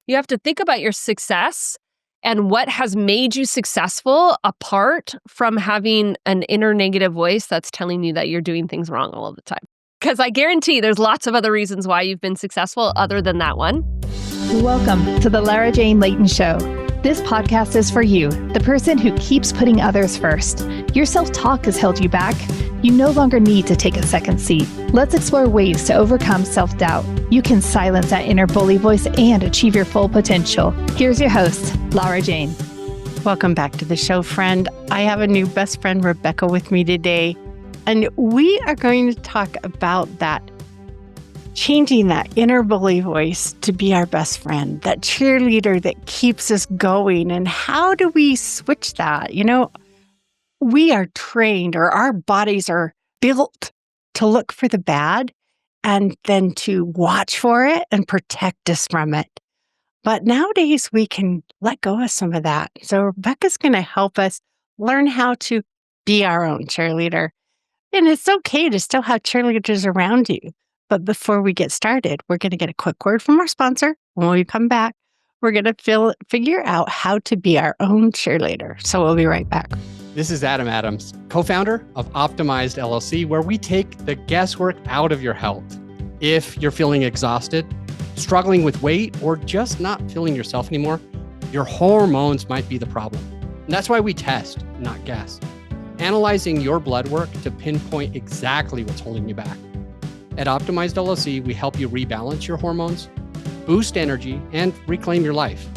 You have to think about your success and what has made you successful apart from having an inner negative voice that's telling you that you're doing things wrong all of the time. Because I guarantee there's lots of other reasons why you've been successful other than that one. Welcome to the Lara Jane Layton Show. This podcast is for you, the person who keeps putting others first. Your self-talk has held you back. You no longer need to take a second seat. Let's explore ways to overcome self-doubt. You can silence that inner bully voice and achieve your full potential. Here's your host, Lara Jane. Welcome back to the show, friend. I have a new best friend, Rebecca, with me today, and we are going to talk about that, changing that inner bully voice to be our best friend, that cheerleader that keeps us going. And how do we switch that? You know, we are trained, or our bodies are built to look for the bad and then to watch for it and protect us from it. But nowadays we can let go of some of that. So Rebecca's going to help us learn how to be our own cheerleader. And it's okay to still have cheerleaders around you. But before we get started, we're going to get a quick word from our sponsor. When we come back, we're going to figure out how to be our own cheerleader. So we'll be right back. This is Adam Adams, co-founder of Optimized LLC, where we take the guesswork out of your health. If you're feeling exhausted, struggling with weight, or just not feeling yourself anymore, your hormones might be the problem. And that's why we test, not guess. Analyzing your blood work to pinpoint exactly what's holding you back. At Optimized LLC, we help you rebalance your hormones, boost energy, and reclaim your life.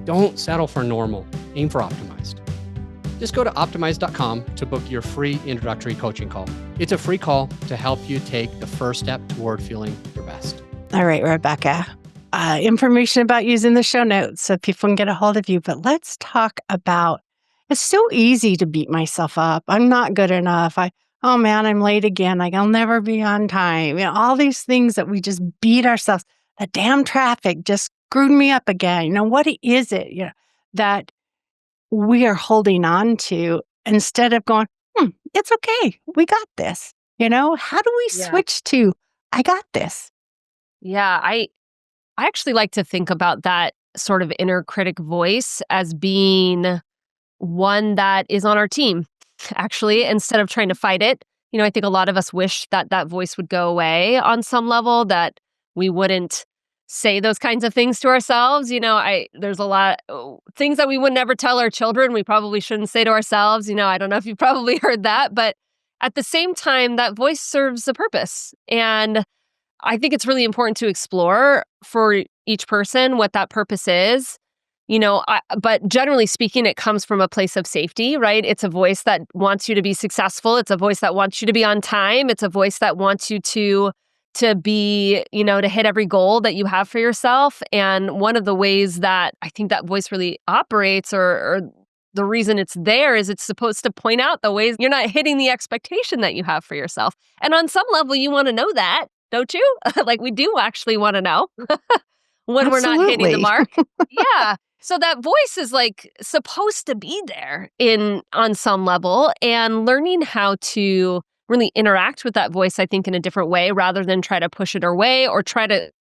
Don't settle for normal. Aim for optimized. Just go to optimized.com to book your free introductory coaching call. It's a free call to help you take the first step toward feeling your best. All right, Rebecca. Information about you is in the show notes so people can get a hold of you. But let's talk about, it's so easy to beat myself up. I'm not good enough. Oh man, I'm late again. Like, I'll never be on time. You know, all these things that we just beat ourselves. The damn traffic just screwed me up again. You know, what is it, that we are holding on to instead of going, it's okay. We got this. You know, how do we switch to, I got this? Yeah, I actually like to think about that sort of inner critic voice as being one that is on our team, actually, instead of trying to fight it. You know, I think a lot of us wish that that voice would go away on some level, that we wouldn't say those kinds of things to ourselves. You know, there's a lot things that we would never tell our children. We probably shouldn't say to ourselves. You know, I don't know if you've probably heard that, but at the same time, that voice serves a purpose. And I think it's really important to explore for each person what that purpose is. You know, but generally speaking, it comes from a place of safety, right? It's a voice that wants you to be successful. It's a voice that wants you to be on time. It's a voice that wants you to be, you know, to hit every goal that you have for yourself. And one of the ways that I think that voice really operates, or the reason it's there, is it's supposed to point out the ways you're not hitting the expectation that you have for yourself. And on some level, you want to know that, don't you? Like, we do actually want to know when Absolutely. we're not hitting the mark. Yeah. So that voice is like supposed to be there on some level, and learning how to really interact with that voice, I think, in a different way, rather than try to push it away or try to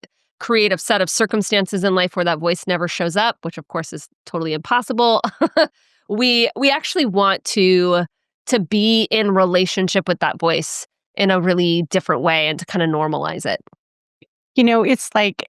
create a set of circumstances in life where that voice never shows up, which of course is totally impossible. We actually want to be in relationship with that voice in a really different way and to kind of normalize it. You know, it's like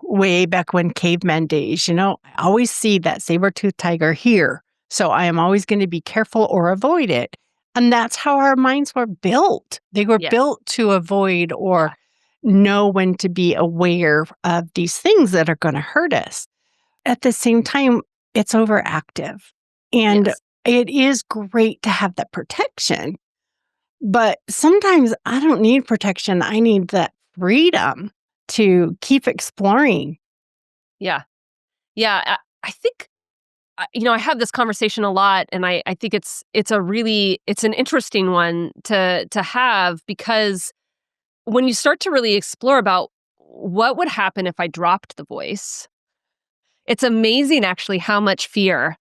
way back when caveman days, you know, I always see that saber-toothed tiger here. So I am always going to be careful or avoid it. And that's how our minds were built. They were built to avoid or know when to be aware of these things that are going to hurt us. At the same time, it's overactive. And it is great to have that protection. But sometimes I don't need protection. I need that freedom to keep exploring. Yeah. Yeah. I think, you know, I have this conversation a lot, and I think it's an interesting one to have, because when you start to really explore about what would happen if I dropped the voice, it's amazing actually how much fear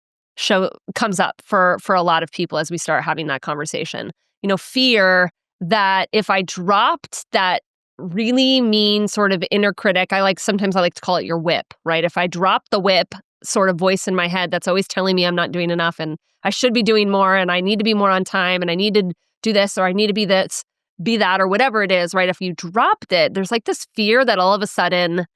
comes up for a lot of people as we start having that conversation. You know, fear that if I dropped that really mean sort of inner critic, sometimes I like to call it your whip, right? If I drop the whip sort of voice in my head that's always telling me I'm not doing enough and I should be doing more and I need to be more on time and I need to do this or I need to be this, be that, or whatever it is, right? If you dropped it, there's like this fear that all of a sudden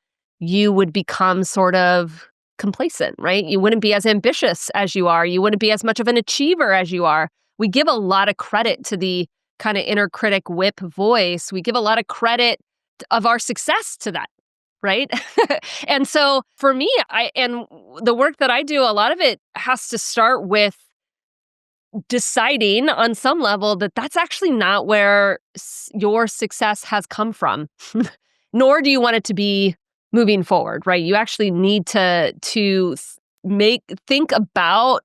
you would become sort of complacent, right? You wouldn't be as ambitious as you are. You wouldn't be as much of an achiever as you are. We give a lot of credit to the kind of inner critic whip voice. We give a lot of credit of our success to that, right? And so for me, and the work that I do, a lot of it has to start with deciding on some level that that's actually not where your success has come from, nor do you want it to be moving forward, right? You actually need to think about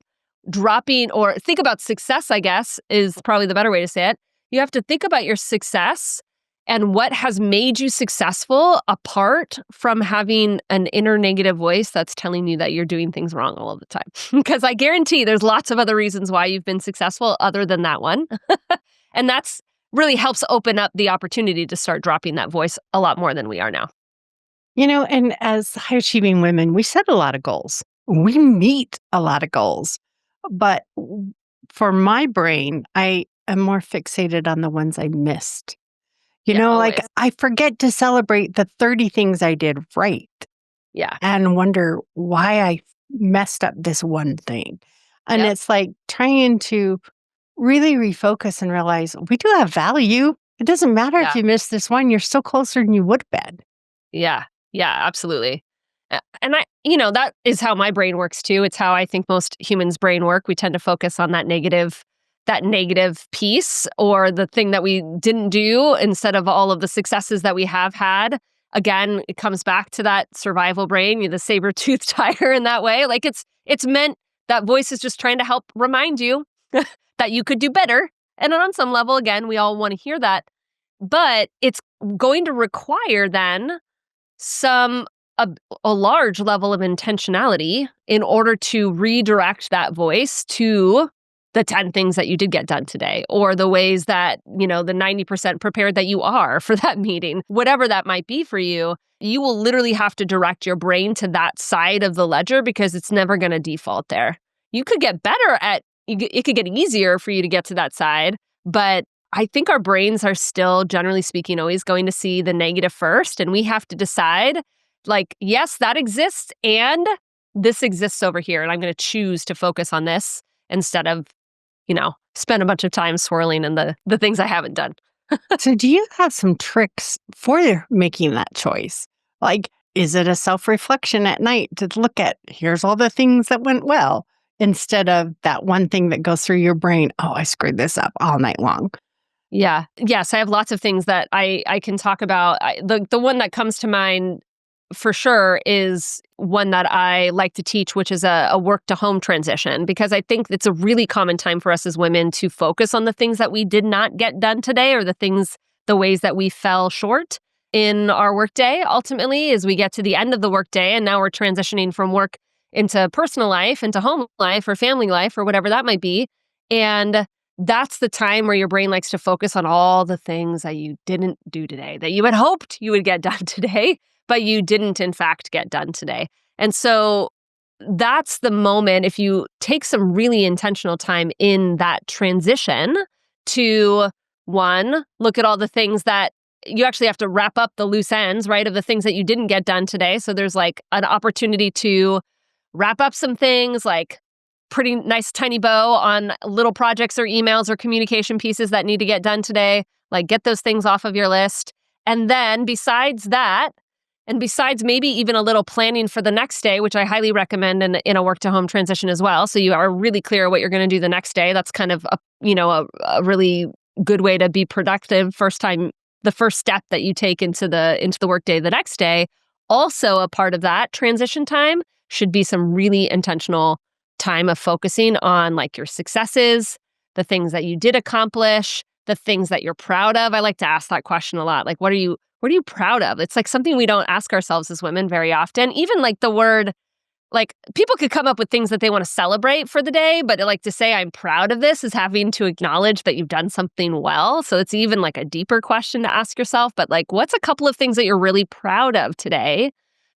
dropping or think about success, I guess, is probably the better way to say it. You have to think about your success and what has made you successful apart from having an inner negative voice that's telling you that you're doing things wrong all of the time. Because I guarantee there's lots of other reasons why you've been successful other than that one. And that's really helps open up the opportunity to start dropping that voice a lot more than we are now. And as high achieving women, we set a lot of goals. We meet a lot of goals. But for my brain, I am more fixated on the ones I missed. Yeah, always. I forget to celebrate the 30 things I did right Yeah. and wonder why I messed up this one thing. And Yep. it's like trying to really refocus and realize we do have value. It doesn't matter if Yeah. you miss this one, you're still closer than you would have been. Yeah. Yeah, absolutely. And that is how my brain works too. It's how I think most humans' brain work. We tend to focus on that negative piece or the thing that we didn't do instead of all of the successes that we have had. Again, it comes back to that survival brain, the saber-toothed tiger in that way. Like it's meant that voice is just trying to help remind you that you could do better. And on some level, again, we all want to hear that. But it's going to require then some a large level of intentionality in order to redirect that voice to the 10 things that you did get done today, or the ways that, the 90% prepared that you are for that meeting, whatever that might be for you. You will literally have to direct your brain to that side of the ledger because it's never going to default there. You could get better it could get easier for you to get to that side, but I think our brains are still, generally speaking, always going to see the negative first. And we have to decide, yes, that exists and this exists over here. And I'm going to choose to focus on this instead of, spend a bunch of time swirling in the things I haven't done. So, do you have some tricks for making that choice? Is it a self reflection at night to look at, here's all the things that went well, instead of that one thing that goes through your brain, oh, I screwed this up all night long? Yeah. Yes, I have lots of things that I can talk about. The one that comes to mind for sure is one that I like to teach, which is a work to home transition, because I think it's a really common time for us as women to focus on the things that we did not get done today, or the ways that we fell short in our workday. Ultimately, as we get to the end of the workday and now we're transitioning from work into personal life, into home life or family life or whatever that might be. And that's the time where your brain likes to focus on all the things that you didn't do today, that you had hoped you would get done today, but you didn't, in fact, get done today. And so that's the moment, if you take some really intentional time in that transition to, one, look at all the things that you actually have to wrap up the loose ends, right, of the things that you didn't get done today. So there's an opportunity to wrap up some things, pretty nice tiny bow on little projects or emails or communication pieces that need to get done today. Get those things off of your list. And then besides that, and besides maybe even a little planning for the next day, which I highly recommend in a work to home transition as well. So you are really clear what you're going to do the next day. That's kind of a really good way to be productive. The first step that you take into the workday the next day. Also a part of that transition time should be some really intentional time of focusing on your successes, the things that you did accomplish, the things that you're proud of. I like to ask that question a lot. What are you proud of? It's something we don't ask ourselves as women very often. Even the word like, people could come up with things that they wanna celebrate for the day, but, like, to say, "I'm proud of this," is having to acknowledge that you've done something well, so it's even, like, a deeper question to ask yourself, but, like, what's a couple of things that you're really proud of today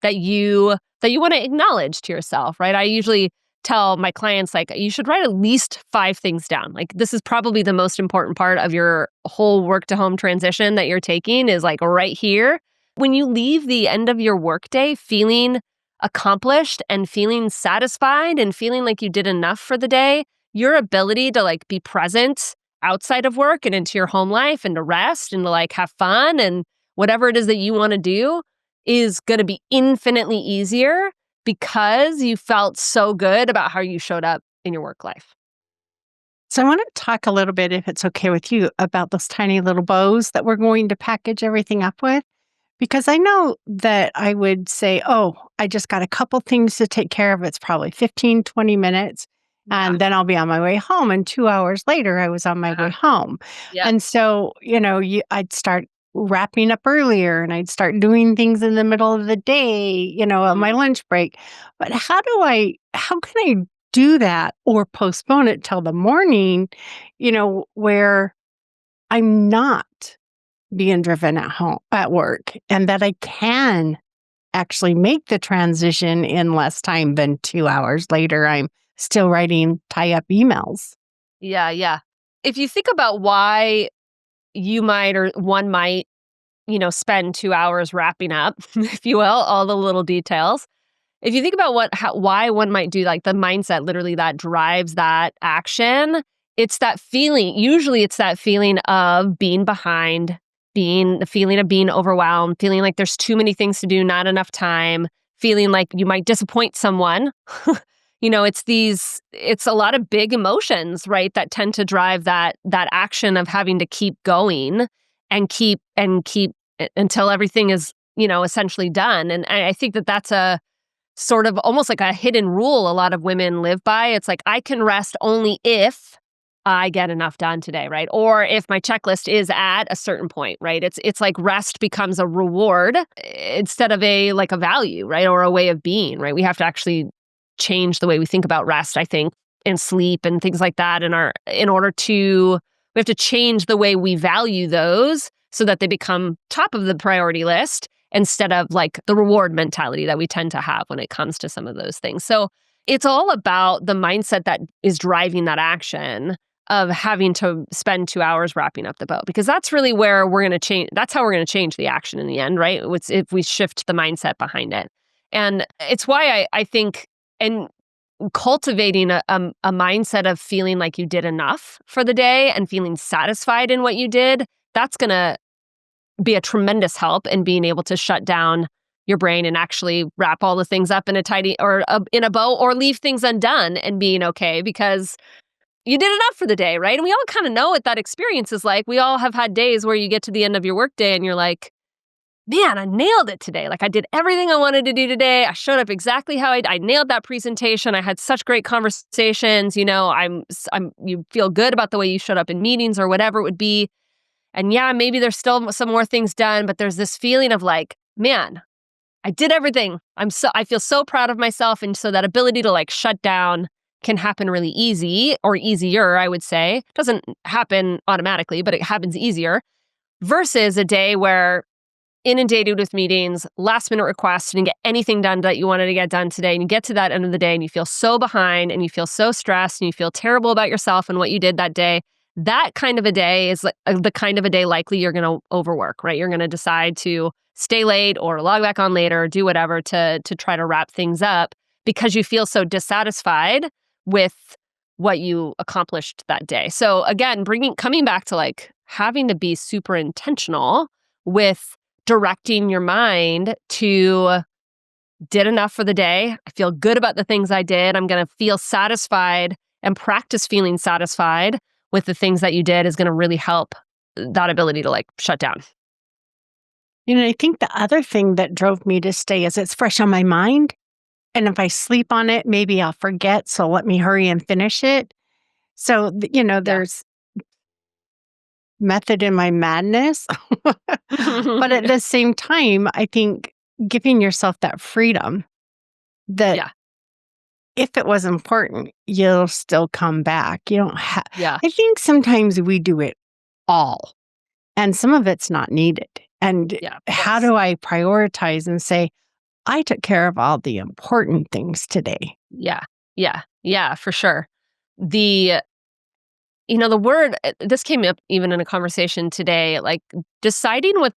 that you wanna acknowledge to yourself, right? I usually tell my clients, like, "You should write at least 5 things down." Like, this is probably the most important part of your whole work-to-home transition that you're taking is, like, right here. When you leave the end of your workday feeling accomplished and feeling satisfied and feeling like you did enough for the day, your ability to like be present outside of work and into your home life and to rest and to like have fun and whatever it is that you want to do is going to be infinitely easier because you felt so good about how you showed up in your work life. So I want to talk a little bit, if it's okay with you, about those tiny little bows that we're going to package everything up with. Because I know that I would say, oh, I just got a couple things to take care of. It's probably 15, 20 minutes. Yeah. And then I'll be on my way home. And 2 hours later, I was on my way home. Yeah. And so, I'd start wrapping up earlier and I'd start doing things in the middle of the day, on my lunch break. But how can I do that or postpone it till the morning, where I'm not being driven at work and that I can actually make the transition in less time than 2 hours later. I'm still writing tie up emails. Yeah. Yeah. If you think about why you might or one might, spend 2 hours wrapping up, if you will, all the little details. If you think about why one might do like the mindset literally that drives that action, it's that feeling. Usually it's that feeling of being behind, being the feeling of being overwhelmed, feeling like there's too many things to do, not enough time, feeling like you might disappoint someone. It's a lot of big emotions, right, that tend to drive that action of having to keep going and keep until everything is, essentially done. And I think that that's a sort of almost like a hidden rule a lot of women live by. It's like, I can rest only if I get enough done today, right? Or if my checklist is at a certain point, right? It's like rest becomes a reward instead of like a value, right? Or a way of being, right? We have to actually change the way we think about rest, I think, and sleep and things like that we have to change the way we value those so that they become top of the priority list instead of like the reward mentality that we tend to have when it comes to some of those things. So it's all about the mindset that is driving that action of having to spend 2 hours wrapping up the bow, because that's really where we're going to change. That's how we're going to change the action in the end, right? It's if we shift the mindset behind it. And it's why I think, and cultivating a mindset of feeling like you did enough for the day and feeling satisfied in what you did, that's going to be a tremendous help in being able to shut down your brain and actually wrap all the things up in a tidy or in a bow or leave things undone and being okay because you did enough for the day, right? And we all kind of know what that experience is like. We all have had days where you get to the end of your workday and you're like, man, I nailed it today. Like I did everything I wanted to do today. I showed up exactly how I nailed that presentation. I had such great conversations. You feel good about the way you showed up in meetings or whatever it would be. And yeah, maybe there's still some more things done, but there's this feeling of like, man, I did everything. I feel so proud of myself. And so that ability to like shut down can happen really easy or easier, I would say. It doesn't happen automatically, but it happens easier versus a day where inundated with meetings, last minute requests, and you get anything done that you wanted to get done today. And you get to that end of the day and you feel so behind and you feel so stressed and you feel terrible about yourself and what you did that day. That kind of a day is like the kind of a day likely you're going to overwork, right? You're going to decide to stay late or log back on later or do whatever to try to wrap things up because you feel so dissatisfied with what you accomplished that day. So again, coming back to like having to be super intentional with directing your mind to did enough for the day. I feel good about the things I did. I'm going to feel satisfied and practice feeling satisfied with the things that you did is going to really help that ability to like shut down. I think the other thing that drove me to stay is it's fresh on my mind. And if I sleep on it, maybe I'll forget. So let me hurry and finish it. So, there's method in my madness. But at the same time, I think giving yourself that freedom that if it was important, you'll still come back. You don't have, Yeah. I think sometimes we do it all, and some of it's not needed. And Yeah, of how course. do I prioritize and say, I took care of all the important things today? Yeah. Yeah. Yeah, for sure. The the word this came up even in a conversation today, like deciding what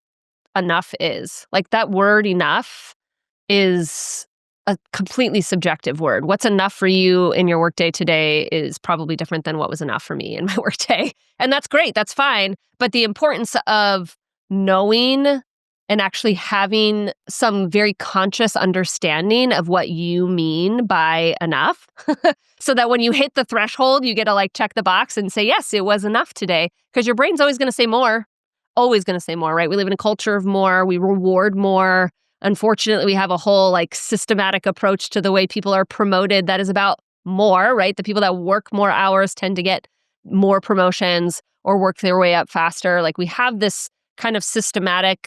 enough is. Like that word enough is a completely subjective word. What's enough for you in your workday today is probably different than what was enough for me in my workday. And that's great. That's fine. But the importance of knowing and actually having some very conscious understanding of what you mean by enough so that when you hit the threshold, you get to like check the box and say, yes, it was enough today. Because your brain's always going to say more, always going to say more, right? We live in a culture of more, we reward more. Unfortunately, we have a whole like systematic approach to the way people are promoted that is about more, right? The people that work more hours tend to get more promotions or work their way up faster. Like we have this kind of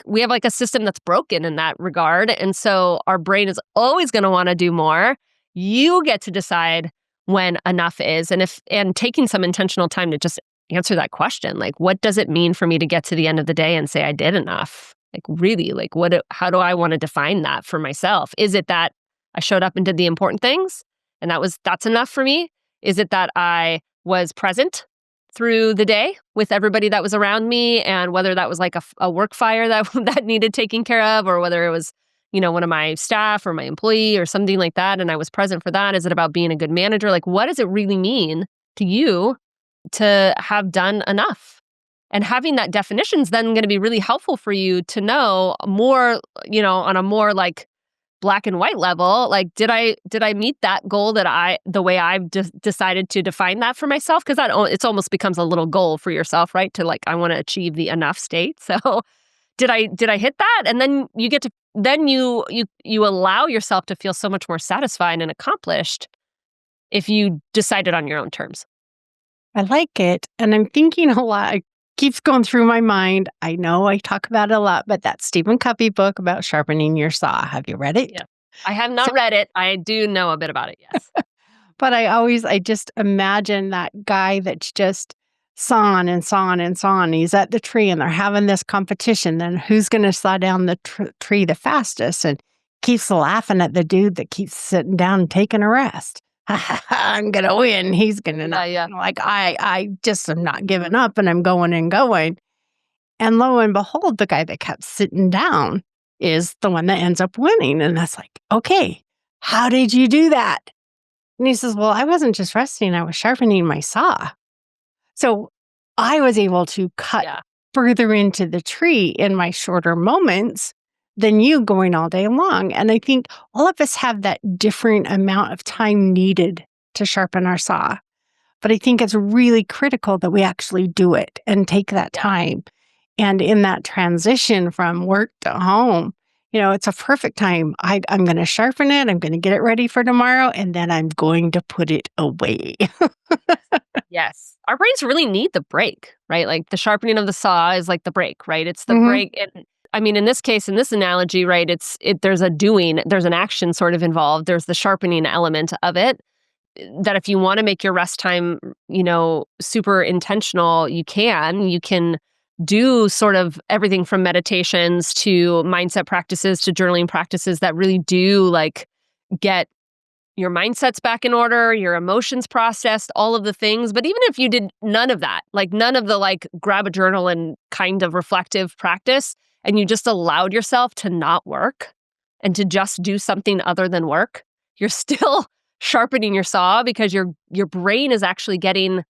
we have like a system that's broken in that regard. And so our brain is always going to want to do more. You get to decide when enough is. And taking some intentional time to just answer that question. Like, what does it mean for me to get to the end of the day and say I did enough? Like, really, like, how do I want to define that for myself? Is it that I showed up and did the important things and that's enough for me? Is it that I was present through the day with everybody that was around me, and whether that was like a work fire that that needed taking care of, or whether it was one of my staff or my employee or something like that, and I was present for that? Is it about being a good manager? Like, what does it really mean to you to have done enough? And having that definition is then going to be really helpful for you to know more, on a more like black and white level. Like, did I meet that goal the way I've decided to define that for myself? Because it's almost becomes a little goal for yourself, right? To like, I want to achieve the enough state. So did I hit that? And then you get to, then you allow yourself to feel so much more satisfied and accomplished if you decided on your own terms. I like it. And I'm thinking a lot. It keeps going through my mind. I know I talk about it a lot, but that Stephen Covey book about sharpening your saw, have you read it? Yeah. I have So, not read it. I do know a bit about it, yes. but I just imagine that guy that's just sawing and sawing and sawing. He's at the tree and they're having this competition. Then who's going to saw down the tree the fastest? And keeps laughing at the dude that keeps sitting down and taking a rest. I'm going to win. He's going to not. Yeah. Like, I just am not giving up and I'm going and going. And lo and behold, the guy that kept sitting down is the one that ends up winning. And that's like, okay, how did you do that? And he says, well, I wasn't just resting, I was sharpening my saw. So I was able to cut Yeah. further into the tree in my shorter moments than you going all day long. And I think all of us have that different amount of time needed to sharpen our saw. But I think it's really critical that we actually do it and take that time. And in that transition from work to home, it's a perfect time. I'm going to sharpen it. I'm going to get it ready for tomorrow. And then I'm going to put it away. Yes. Our brains really need the break, right? Like the sharpening of the saw is like the break, right? It's the Mhm. break. And I mean, in this case, in this analogy, right, there's a doing, there's an action sort of involved. There's the sharpening element of it. That if you want to make your rest time, super intentional, you can do sort of everything from meditations to mindset practices to journaling practices that really do like get your mindsets back in order, your emotions processed, all of the things. But even if you did none of that, like none of the like grab a journal and kind of reflective practice, and you just allowed yourself to not work and to just do something other than work, you're still sharpening your saw because your brain is actually getting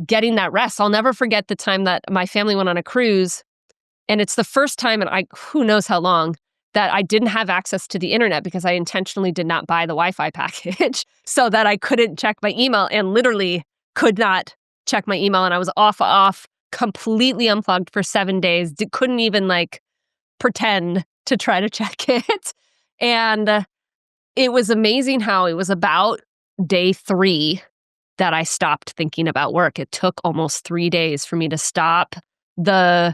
that rest. I'll never forget the time that my family went on a cruise, and it's the first time in who knows how long that I didn't have access to the internet because I intentionally did not buy the Wi-Fi package so that I couldn't check my email, and literally could not check my email. And I was off, completely unplugged for 7 days. Couldn't even like pretend to try to check it. And it was amazing how it was about day 3 that I stopped thinking about work. It took almost 3 days for me to stop the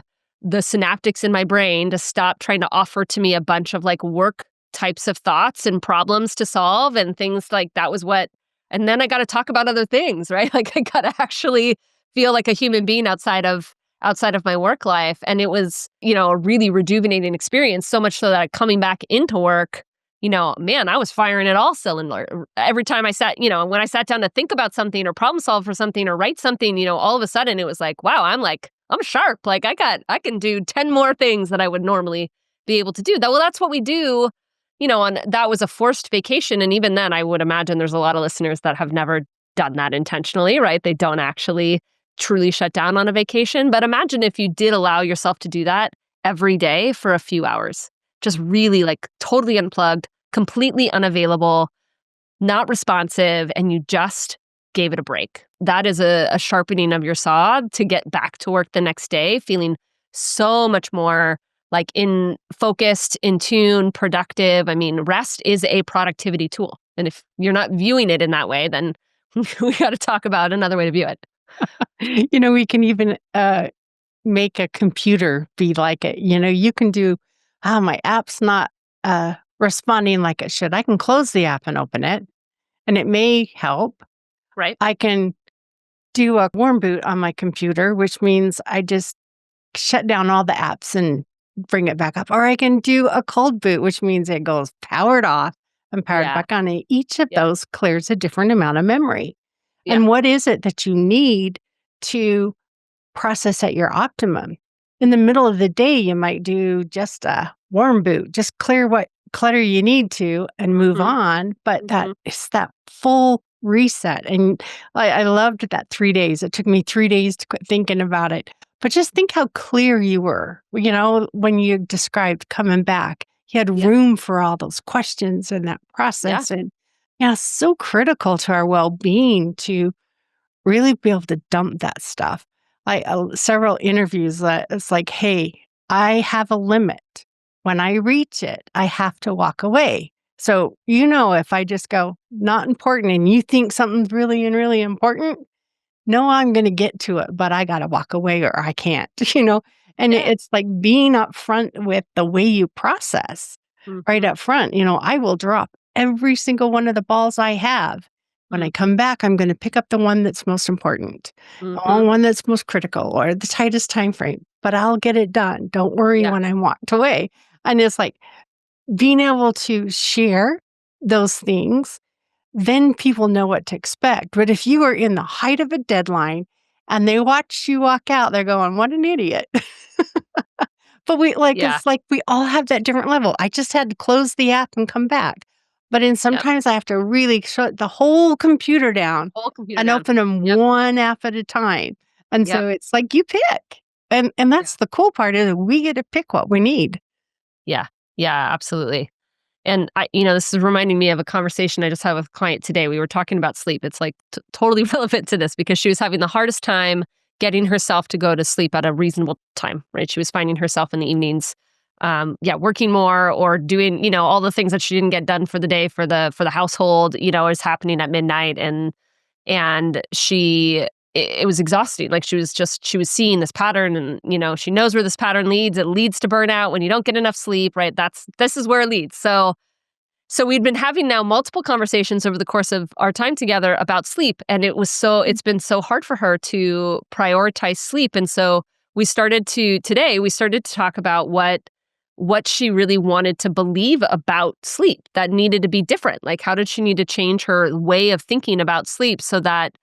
synaptics in my brain to stop trying to offer to me a bunch of like work types of thoughts and problems to solve and things like that was what, and then I got to talk about other things, right? Like I got to actually feel like a human being outside of my work life. And it was, a really rejuvenating experience, so much so that coming back into work, man, I was firing at all cylinder. Every time I sat, when I sat down to think about something or problem solve for something or write something, all of a sudden it was like, wow, I'm sharp. Like I can do 10 more things that I would normally be able to do. Well, that's what we do, and that was a forced vacation. And even then I would imagine there's a lot of listeners that have never done that intentionally, right? They don't actually truly shut down on a vacation. But imagine if you did allow yourself to do that every day for a few hours, just really like totally unplugged, completely unavailable, not responsive, and you just gave it a break. That is a sharpening of your saw to get back to work the next day, feeling so much more like focused, in tune, productive. I mean, rest is a productivity tool. And if you're not viewing it in that way, then we got to talk about another way to view it. We can even make a computer be like it. You can do, my app's not responding like it should. I can close the app and open it, and it may help. Right. I can do a warm boot on my computer, which means I just shut down all the apps and bring it back up. Or I can do a cold boot, which means it goes powered off and powered Yeah. back on. And each of Yeah. those clears a different amount of memory. Yeah. And what is it that you need to process at your optimum? In the middle of the day, you might do just a warm boot, just clear what clutter you need to and move on. But that is that full reset. And I loved that 3 days. It took me 3 days to quit thinking about it. But just think how clear you were, when you described coming back. You had room for all those questions and that process. And so critical to our well-being to really be able to dump that stuff. Several interviews that it's like, hey, I have a limit. When I reach it, I have to walk away. So, if I just go, not important, and you think something's really and really important, no, I'm going to get to it, but I got to walk away or I can't, And it's like being upfront with the way you process right up front. I will drop every single one of the balls I have. When I come back, I'm going to pick up the one that's most important, the one that's most critical or the tightest time frame, but I'll get it done. Don't worry when I'm walked away. And it's like being able to share those things, then people know what to expect. But if you are in the height of a deadline and they watch you walk out, they're going, what an idiot. But it's like we all have that different level. I just had to close the app and come back. But sometimes I have to really shut the whole computer down and open them one app at a time. And so it's like you pick. And that's the cool part is we get to pick what we need. Yeah. Yeah, absolutely. And this is reminding me of a conversation I just had with a client today. We were talking about sleep. It's like totally relevant to this because she was having the hardest time getting herself to go to sleep at a reasonable time, right? She was finding herself in the evenings, working more or doing, all the things that she didn't get done for the day for the household, is happening at midnight. And it was exhausting. Like she was seeing this pattern and, she knows where this pattern leads. It leads to burnout when you don't get enough sleep, right? This is where it leads. So we'd been having now multiple conversations over the course of our time together about sleep. And it's been so hard for her to prioritize sleep. And so we started to talk about what she really wanted to believe about sleep that needed to be different. Like, how did she need to change her way of thinking about sleep so that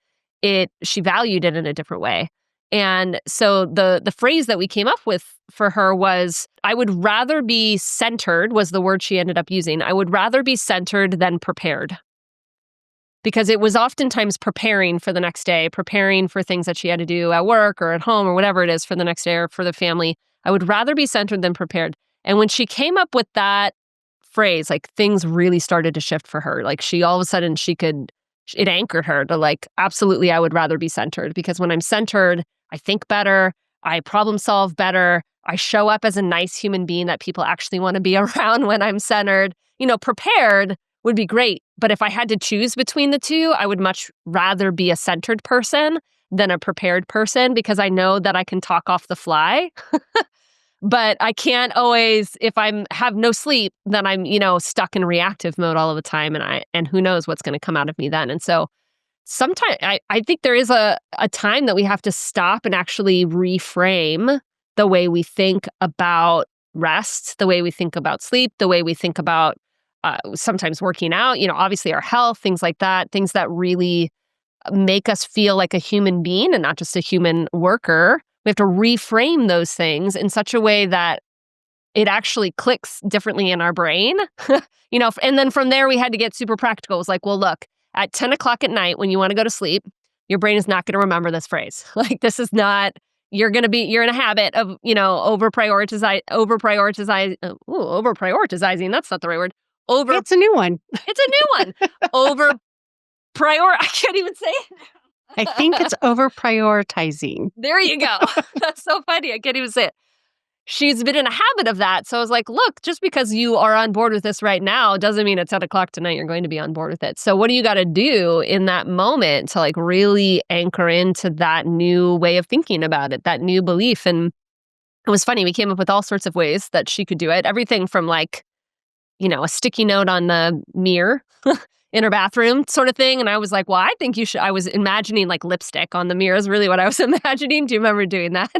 she valued it in a different way? And so the phrase that we came up with for her was, I would rather be centered, was the word she ended up using. I would rather be centered than prepared. Because it was oftentimes preparing for the next day, preparing for things that she had to do at work or at home or whatever it is for the next day or for the family. I would rather be centered than prepared. And when she came up with that phrase, like things really started to shift for her. Like she all of a sudden it anchored her to like, absolutely, I would rather be centered because when I'm centered, I think better, I problem solve better, I show up as a nice human being that people actually want to be around when I'm centered. Prepared would be great, but if I had to choose between the two, I would much rather be a centered person than a prepared person because I know that I can talk off the fly. But I can't always, if have no sleep, then I'm, stuck in reactive mode all of the time, and who knows what's going to come out of me then. And so sometimes I think there is a time that we have to stop and actually reframe the way we think about rest, the way we think about sleep, the way we think about sometimes working out, obviously our health, things like that, things that really make us feel like a human being and not just a human worker. We have to reframe those things in such a way that it actually clicks differently in our brain. And then from there we had to get super practical. It was like, well, look, at 10 o'clock at night when you want to go to sleep, your brain is not going to remember this phrase. Like, this is not, you're in a habit of, over prioritizing. That's not the right word. It's a new one. It's a new one. I can't even say it. I think it's over prioritizing. There you go. That's so funny. I can't even say it. She's been in a habit of that. So I was like, look, just because you are on board with this right now doesn't mean at 10 o'clock tonight you're going to be on board with it. So what do you got to do in that moment to like really anchor into that new way of thinking about it, that new belief? And it was funny. We came up with all sorts of ways that she could do it. Everything from like, a sticky note on the mirror in her bathroom sort of thing. And I was like, well, I think you should. I was imagining like lipstick on the mirror is really what I was imagining. Do you remember doing that?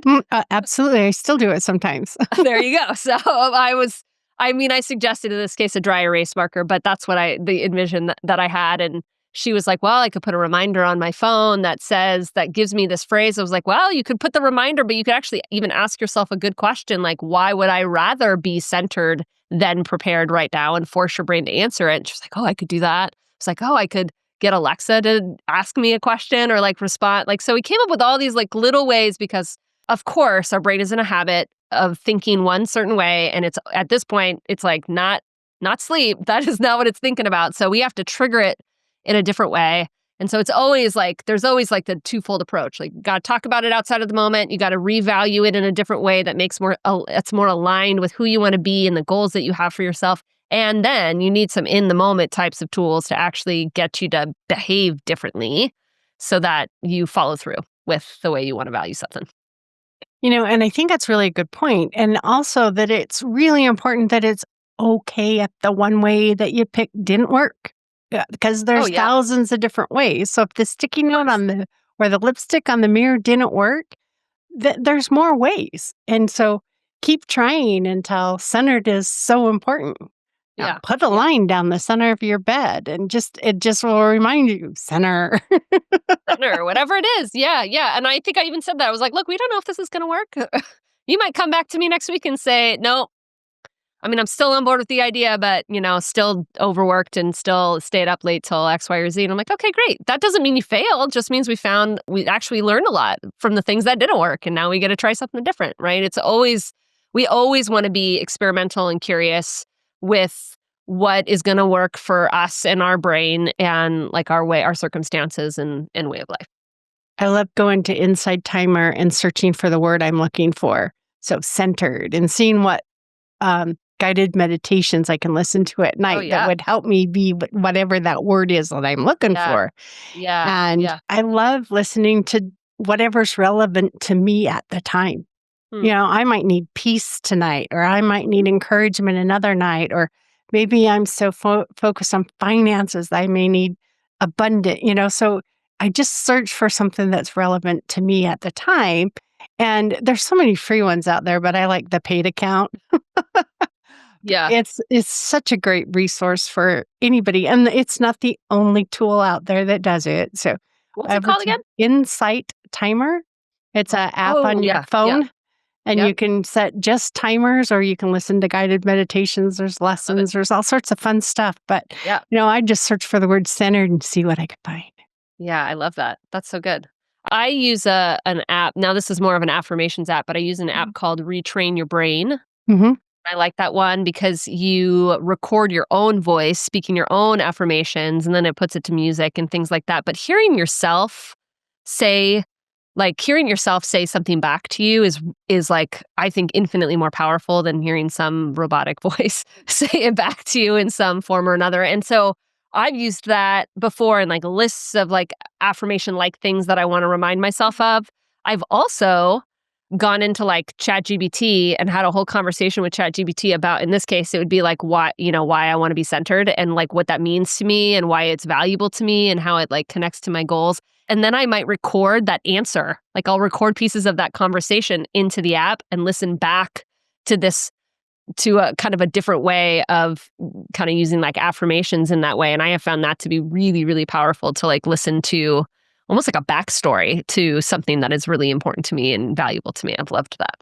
Absolutely. I still do it sometimes. There you go. So I suggested in this case a dry erase marker, but that's what the envision that I had. And she was like, well, I could put a reminder on my phone that gives me this phrase. I was like, well, you could put the reminder, but you could actually even ask yourself a good question. Like, why would I rather be centered than prepared right now, and force your brain to answer it? And she was like, oh, I could do that. It's like, oh, I could get Alexa to ask me a question or like respond. Like, so we came up with all these like little ways because of course our brain is in a habit of thinking one certain way. And it's at this point, it's like not sleep. That is not what it's thinking about. So we have to trigger it in a different way. And so it's always like, there's always like the twofold approach. Like, you got to talk about it outside of the moment. You got to revalue it in a different way that makes it's more aligned with who you want to be and the goals that you have for yourself. And then you need some in the moment types of tools to actually get you to behave differently so that you follow through with the way you want to value something. And I think that's really a good point. And also that it's really important that it's okay if the one way that you picked didn't work. Because there's thousands of different ways. So if the sticky note or the lipstick on the mirror didn't work, there's more ways. And so keep trying until centered is so important. Yeah. Put a line down the center of your bed and it just will remind you, center. Center, whatever it is. Yeah, yeah. And I think I even said that. I was like, look, we don't know if this is going to work. You might come back to me next week and say, no, I'm still on board with the idea, but, still overworked and still stayed up late till X, Y, or Z. And I'm like, okay, great. That doesn't mean you failed. Just means we actually learned a lot from the things that didn't work. And now we get to try something different, right? We always want to be experimental and curious with what is going to work for us and our brain and like our circumstances and way of life. I love going to Inside Timer and searching for the word I'm looking for. So centered, and seeing what guided meditations I can listen to at night that would help me be whatever that word is that I'm looking for. Yeah. And I love listening to whatever's relevant to me at the time. I might need peace tonight, or I might need encouragement another night, or maybe I'm so focused on finances that I may need abundant, so I just search for something that's relevant to me at the time. And there's so many free ones out there, but I like the paid account. Yeah. It's such a great resource for anybody. And it's not the only tool out there that does it. So what's it called again? Insight Timer. It's an app on your phone. Yeah. And you can set just timers, or you can listen to guided meditations. There's lessons. There's all sorts of fun stuff. But, I just search for the word centered and see what I could find. Yeah, I love that. That's so good. I use an app. Now, this is more of an affirmations app, but I use an app called Retrain Your Brain. Mm-hmm. I like that one because you record your own voice, speaking your own affirmations, and then it puts it to music and things like that. But hearing yourself say something back to you is like, I think, infinitely more powerful than hearing some robotic voice say it back to you in some form or another. And so I've used that before in like lists of like affirmation like things that I want to remind myself of. I've also gone into like ChatGPT and had a whole conversation with ChatGPT about, in this case, it would be like why I want to be centered and like what that means to me and why it's valuable to me and how it like connects to my goals. And then I might record that answer. Like I'll record pieces of that conversation into the app and listen back to this, to a kind of a different way of kind of using like affirmations in that way. And I have found that to be really, really powerful to like listen to almost like a backstory to something that is really important to me and valuable to me. I've loved that.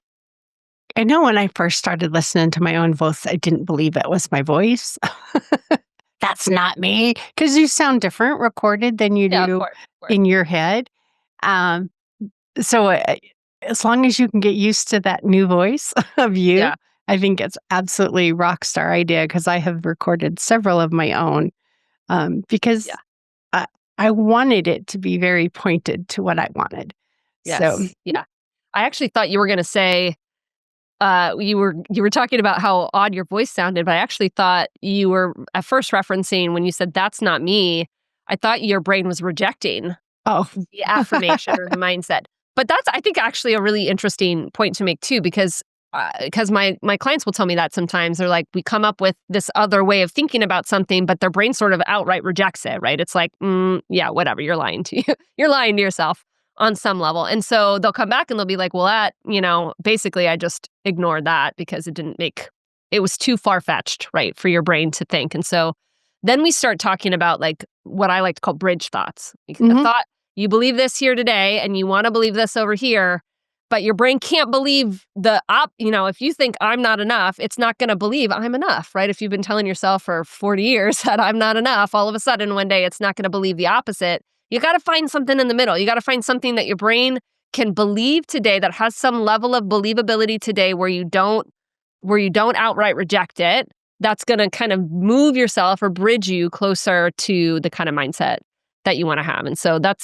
I know when I first started listening to my own voice, I didn't believe it was my voice. That's not me. Because you sound different recorded than you Yeah, of do course. Of course. in your head. Um, so as long as you can get used to that new voice of you, Yeah. I think it's absolutely rock star idea because I have recorded several of my own because Yeah. I, I wanted it to be very pointed to what I wanted. So, Yes. Yeah. I actually thought you were going to say, you were talking about how odd your voice sounded, but I actually thought you were at first referencing when you said that's not me. I thought your brain was rejecting oh, the affirmation or the mindset. But that's, I think, actually a really interesting point to make too, because my clients will tell me that sometimes they're like, we come up with this other way of thinking about something, but their brain sort of outright rejects it, right? It's like, yeah, whatever, you're lying to you, you're lying to yourself on some level, and so they'll come back and they'll be like, well, that basically, I just ignored that because it was too far fetched, right, for your brain to think, and so then we start talking about like what I like to call bridge thoughts. A mhm. thought, you believe this here today and you want to believe this over here, but your brain can't believe if you think I'm not enough, it's not going to believe I'm enough, right? If you've been telling yourself for 40 years that I'm not enough, all of a sudden one day it's not going to believe the opposite. You got to find something in the middle. You got to find something that your brain can believe today that has some level of believability today where you don't outright reject it. That's going to kind of move yourself or bridge you closer to the kind of mindset that you want to have. And so that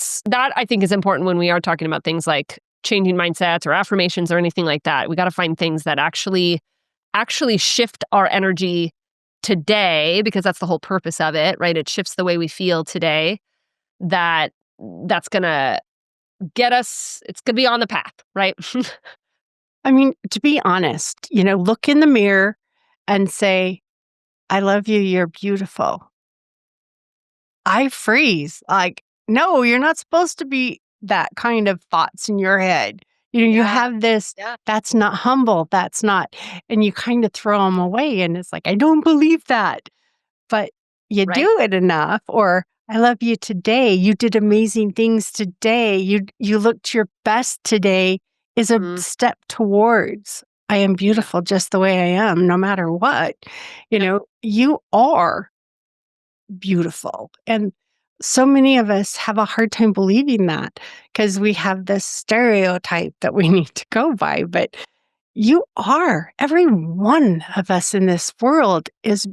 I think is important when we are talking about things like changing mindsets or affirmations or anything like that. We got to find things that actually shift our energy today, because that's the whole purpose of it, right? It shifts the way we feel today. That's going to get us, it's going to be on the path, right? I mean, to be honest, look in the mirror and say, I love you, you're beautiful. I freeze. Like, no, you're not supposed to be that kind of thoughts in your head. You Yeah. have this, Yeah. that's not humble. That's not, and you kind of throw them away. And it's like, I don't believe that. But you Right. do it enough, or I love you today. You did amazing things today. You looked your best today is a Mm, step towards I am yeah. beautiful just the way I am, no matter what. Yep. You are beautiful. And so many of us have a hard time believing that because we have this stereotype that we need to go by. But you are, every one of us in this world is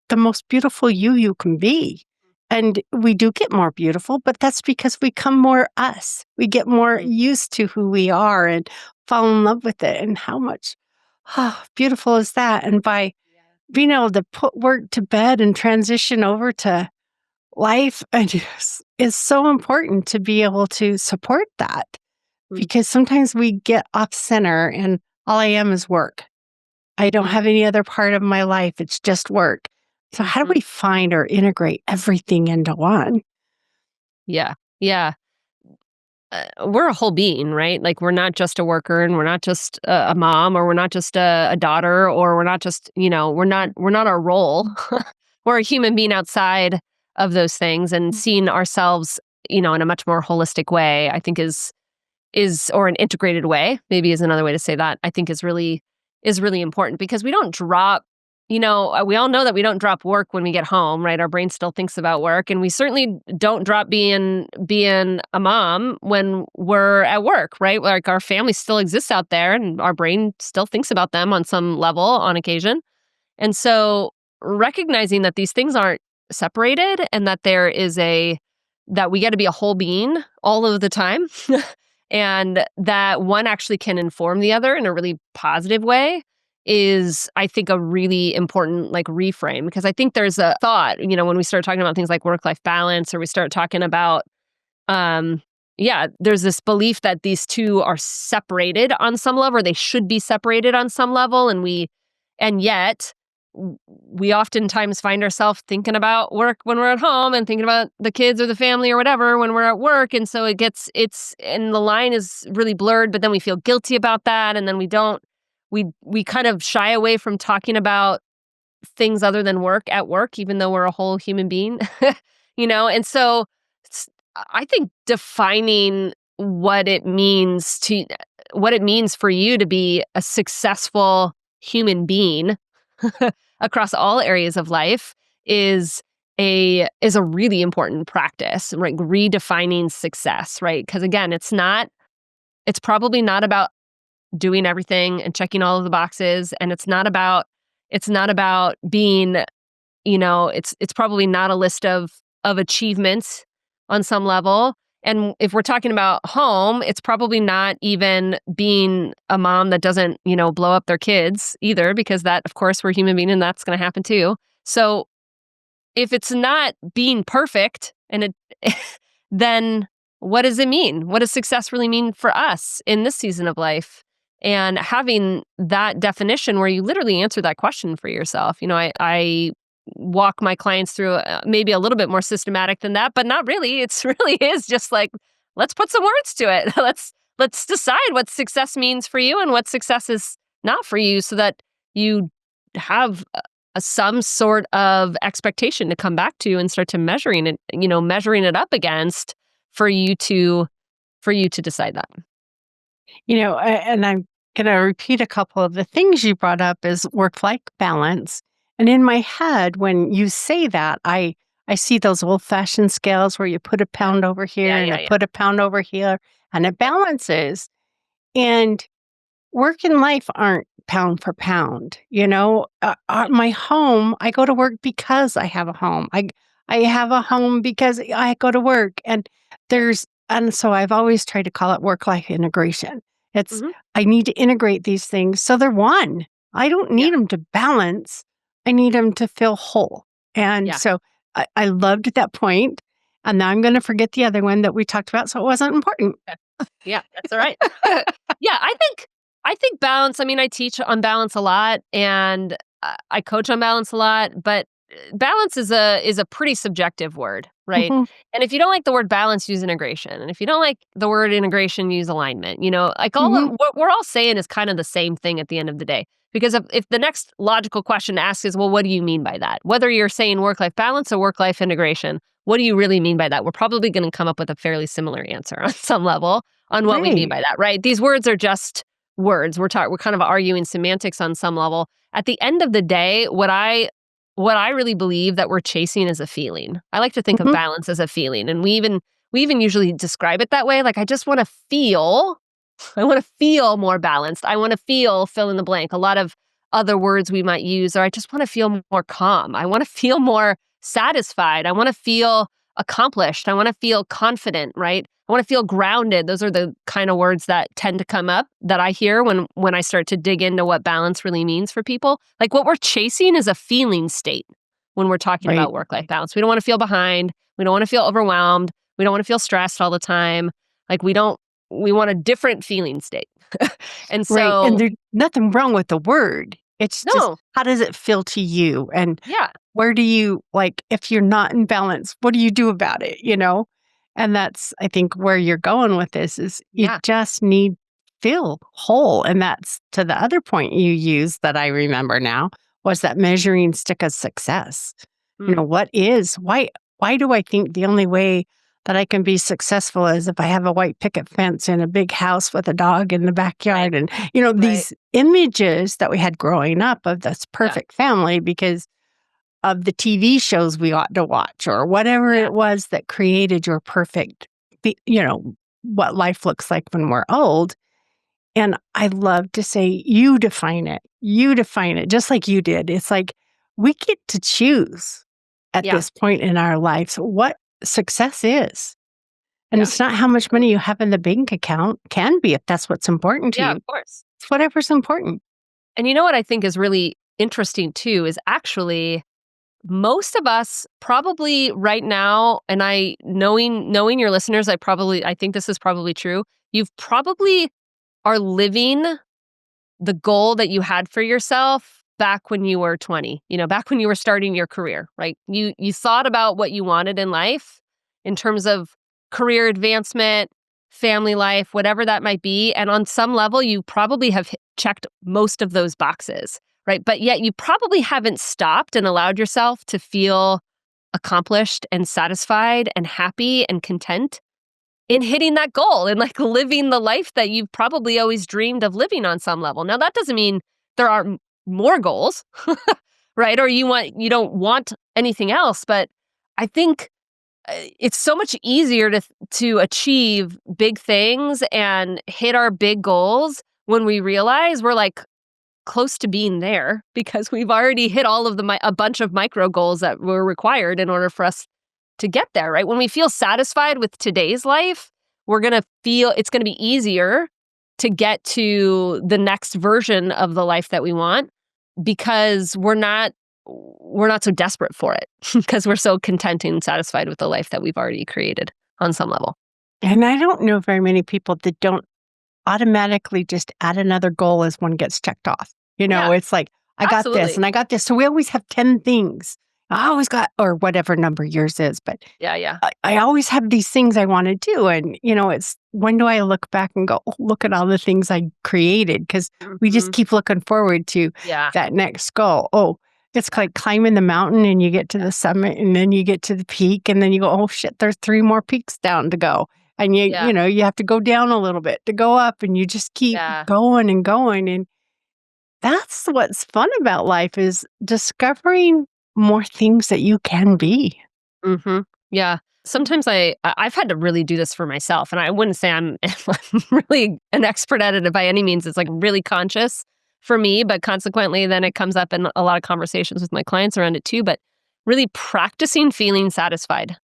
the most beautiful you can be. And we do get more beautiful, but that's because we come more us. We get more Mm, used to who we are and fall in love with it. And how much beautiful is that? And by yeah. being able to put work to bed and transition over to life and is so important to be able to support that Mm, because sometimes we get off center and all I am is work. I don't mhm, have any other part of my life. It's just work. So how do mhm. we find or integrate everything into one? Yeah. Yeah. We're a whole being, right? Like we're not just a worker, and we're not just a mom, or we're not just a daughter, or we're not just, we're not our role. We're a human being outside of those things, and seeing ourselves, in a much more holistic way, I think or an integrated way, maybe is another way to say that, I think is really important, because we don't drop, we all know that we don't drop work when we get home, right? Our brain still thinks about work, and we certainly don't drop being a mom when we're at work, right? Like our family still exists out there, and our brain still thinks about them on some level on occasion. And so recognizing that these things aren't separated, and that we get to be a whole being all of the time, and that one actually can inform the other in a really positive way, is, I think, a really important like reframe. Because I think there's a thought, when we start talking about things like work-life balance, or we start talking about there's this belief that these two are separated on some level, or they should be separated on some level, and yet we oftentimes find ourselves thinking about work when we're at home and thinking about the kids or the family or whatever when we're at work, and so and the line is really blurred, but then we feel guilty about that, and then we kind of shy away from talking about things other than work at work, even though we're a whole human being, and so I think defining what it means for you to be a successful human being across all areas of life is a really important practice, right? Redefining success, right? Because again, it's probably not about doing everything and checking all of the boxes, and it's not about being, it's probably not a list of achievements on some level. And if we're talking about home, it's probably not even being a mom that doesn't, blow up their kids either, because that, of course, we're human being and that's going to happen too. So if it's not being perfect, then what does it mean? What does success really mean for us in this season of life? And having that definition where you literally answer that question for yourself. I walk my clients through maybe a little bit more systematic than that, but not really. It's really is just like, let's put some words to it. Let's decide what success means for you and what success is not for you, so that you have some sort of expectation to come back to and start to measuring it up against for you to decide that. And I'm going to repeat a couple of the things you brought up is work-life balance. And in my head, when you say that, I see those old-fashioned scales where you put a pound over here and I put a pound over here, and it balances. And work and life aren't pound for pound. My home, I go to work because I have a home. I have a home because I go to work. And so I've always tried to call it work-life integration. It's, I need to integrate these things so they're one. I don't need them to balance. I need them to feel whole. And so I loved that point. And now I'm going to forget the other one that we talked about, so it wasn't important. Yeah, that's all right. Yeah, I think balance. I mean, I teach on balance a lot, and I coach on balance a lot. But balance is a pretty subjective word, right? Mhm. And if you don't like the word balance, use integration. And if you don't like the word integration, use alignment. Like all of what we're all saying is kind of the same thing at the end of the day. Because if the next logical question to ask is, well, what do you mean by that? Whether you're saying work-life balance or work-life integration, what do you really mean by that? We're probably going to come up with a fairly similar answer on some level on what we mean by that, right? These words are just words. We're kind of arguing semantics on some level. At the end of the day, what I really believe that we're chasing is a feeling. I like to think of balance as a feeling, and we even usually describe it that way. Like, I just want to feel. I want to feel more balanced. I want to feel fill in the blank. A lot of other words we might use are I just want to feel more calm. I want to feel more satisfied. I want to feel accomplished. I want to feel confident, right? I want to feel grounded. Those are the kind of words that tend to come up that I hear when I start to dig into what balance really means for people. Like, what we're chasing is a feeling state when we're talking about work-life balance. We don't want to feel behind. We don't want to feel overwhelmed. We don't want to feel stressed all the time. Like, we want a different feeling state. And so and there's nothing wrong with the word. It's just, how does it feel to you? And where do you, if you're not in balance, what do you do about it? And that's, I think, where you're going with this is you just need feel whole. And that's to the other point you used that I remember now was that measuring stick of success. Why do I think the only way that I can be successful is if I have a white picket fence and a big house with a dog in the backyard? And, these images that we had growing up of this perfect family because of the TV shows we ought to watch or whatever it was that created your perfect, what life looks like when we're old. And I love to say, you define it. You define it just like you did. It's like we get to choose at this point in our lives what success is. And it's not how much money you have in the bank account. Can be if that's what's important to you. Yeah, of course. It's whatever's important. And you know what I think is really interesting too is actually most of us probably right now, and knowing your listeners, I think this is probably true. You've probably are living the goal that you had for yourself back when you were 20, back when you were starting your career, right? You thought about what you wanted in life in terms of career advancement, family life, whatever that might be. And on some level, you probably have checked most of those boxes, right? But yet you probably haven't stopped and allowed yourself to feel accomplished and satisfied and happy and content in hitting that goal and like living the life that you've probably always dreamed of living on some level. Now, that doesn't mean there aren't more goals, right? Or you don't want anything else. But I think it's so much easier to achieve big things and hit our big goals when we realize we're like close to being there because we've already hit all of a bunch of micro goals that were required in order for us to get there, right? When we feel satisfied with today's life, we're going to feel it's going to be easier to get to the next version of the life that we want because we're not so desperate for it because we're so content and satisfied with the life that we've already created on some level. And I don't know very many people that don't automatically just add another goal as one gets checked off. Yeah, It's like, I got this absolutely. and I got this. So we always have 10 things. I always got, or whatever number yours is, but Yeah. I always have these things I want to do. And, it's when do I look back and go, oh, look at all the things I created? Because we just Mhm. keep looking forward to Yeah. that next goal. Oh, it's like climbing the mountain and you get to the summit and then you get to the peak and then you go, oh shit, there's 3 more peaks down to go. And Yeah. you have to go down a little bit to go up and you just keep Yeah. going and going. And that's what's fun about life is discovering more things that you can be. Mhm. Yeah. Sometimes I've had to really do this for myself, and I wouldn't say I'm really an expert at it by any means. It's like really conscious for me, but consequently, then it comes up in a lot of conversations with my clients around it too. But really practicing feeling satisfied.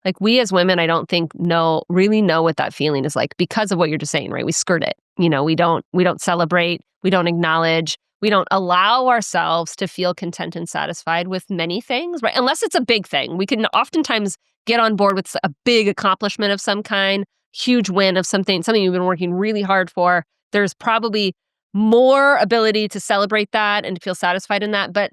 Like we as women, I don't think really know what that feeling is like because of what you're just saying, right? We skirt it. We don't celebrate, we don't acknowledge, we don't allow ourselves to feel content and satisfied with many things, right? Unless it's a big thing. We can oftentimes get on board with a big accomplishment of some kind, huge win of something you've been working really hard for. There's probably more ability to celebrate that and to feel satisfied in that. But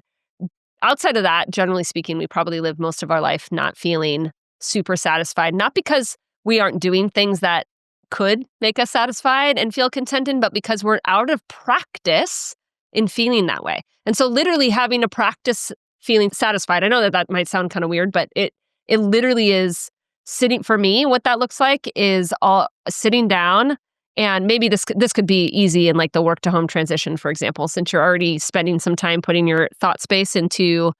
outside of that, generally speaking, we probably live most of our life not feeling super satisfied, not because we aren't doing things that could make us satisfied and feel contented, but because we're out of practice in feeling that way. And so literally having to practice feeling satisfied. I know that might sound kind of weird, but it literally is sitting for me. What that looks like is all sitting down, and maybe this could be easy in like the work to home transition, for example, since you're already spending some time putting your thought space into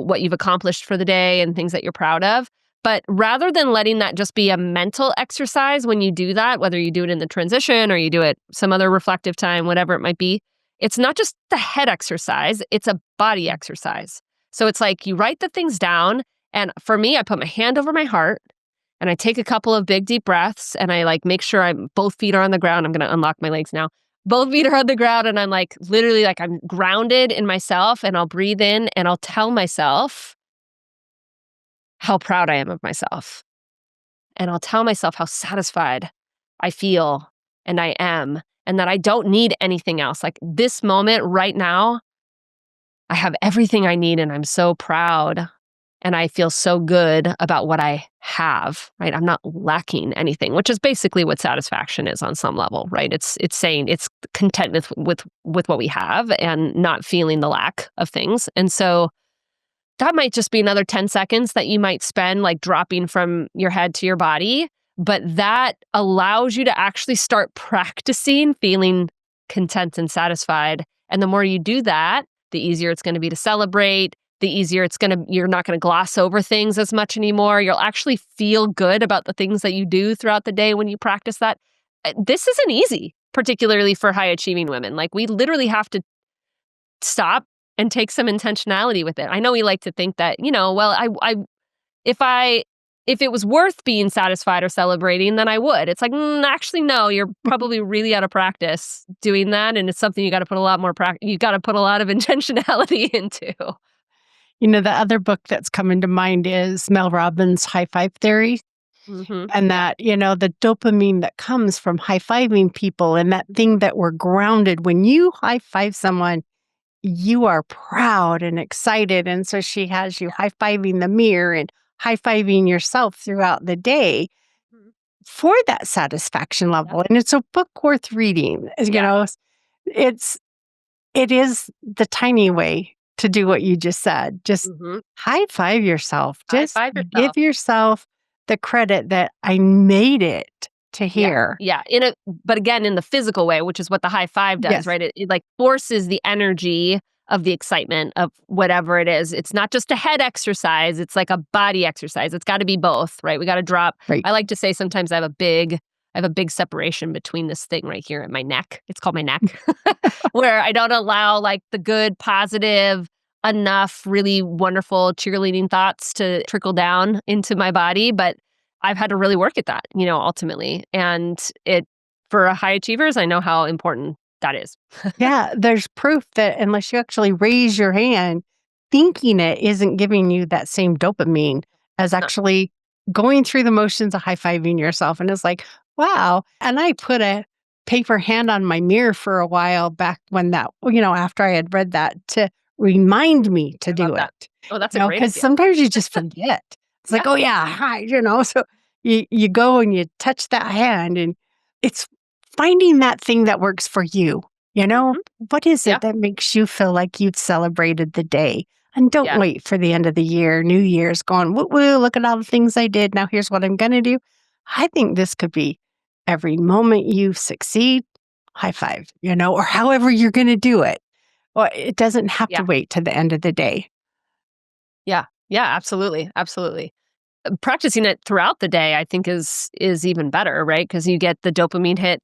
what you've accomplished for the day and things that you're proud of. But rather than letting that just be a mental exercise when you do that, whether you do it in the transition or you do it some other reflective time, whatever it might be, it's not just the head exercise, it's a body exercise. So it's like you write the things down. And for me, I put my hand over my heart and I take a couple of big deep breaths and I like make sure both feet are on the ground. I'm going to unlock my legs now. Both feet are on the ground and I'm like literally like I'm grounded in myself, and I'll breathe in and I'll tell myself how proud I am of myself. And I'll tell myself how satisfied I feel and I am, and that I don't need anything else. Like this moment right now, I have everything I need and I'm so proud and I feel so good about what I have, right? I'm not lacking anything, which is basically what satisfaction is on some level, right? It's saying it's content with what we have and not feeling the lack of things. And so that might just be another 10 seconds that you might spend like dropping from your head to your body, but that allows you to actually start practicing feeling content and satisfied. And the more you do that, the easier it's going to be to celebrate, the easier you're not going to gloss over things as much anymore. You'll actually feel good about the things that you do throughout the day when you practice that. This isn't easy, particularly for high achieving women. Like we literally have to stop and take some intentionality with it. I know we like to think that, well, if it was worth being satisfied or celebrating, then I would. It's like, actually, no, you're probably really out of practice doing that. And it's something you got to put a lot more you got to put a lot of intentionality into. The other book that's coming to mind is Mel Robbins' high five theory. Mhm. And that, the dopamine that comes from high-fiving people and that thing that we're grounded. When you high-five someone, you are proud and excited. And so she has you high-fiving the mirror and high-fiving yourself throughout the day Mhm. for that satisfaction level. And it's a book worth reading. Yeah. It's it is the tiny way to do what you just said. Just Mhm. high five yourself. High Just five give yourself. yourself the credit that I made it to Yeah, here. yeah, but again, in the physical way, which is what the high five does, Yes. right? It, like, forces the energy of the excitement of whatever it is. It's not just a head exercise, it's like a body exercise. It's gotta be both, right? We gotta drop Right. I like to say sometimes I have a big separation between this thing right here at my neck. It's called my neck, where I don't allow, like, the good, positive, enough, really wonderful cheerleading thoughts to trickle down into my body, but I've had to really work at that, ultimately. And for high achievers, I know how important that is. Yeah, there's proof that unless you actually raise your hand, thinking it isn't giving you that same dopamine as Uh, actually going through the motions of high-fiving yourself. And it's like, wow. And I put a paper hand on my mirror for a while back when after I had read that to remind me to I love do that. it. Oh, that's a great Because idea. sometimes you just forget. It's Yeah. like, oh yeah, hi, so you go and you touch that hand and it's finding that thing that works for you. Mhm. What is Yeah. it that makes you feel like you've celebrated the day? And don't Yeah. wait for the end of the year, New Year's going, woo woo, look at all the things I did. Now here's what I'm going to do. I think this could be every moment you succeed, high five, or however you're going to do it. Well, it doesn't have to Yeah. wait to the end of the day. Yeah. Yeah. Absolutely. Absolutely. Practicing it throughout the day, I think is even better, right? Because you get the dopamine hit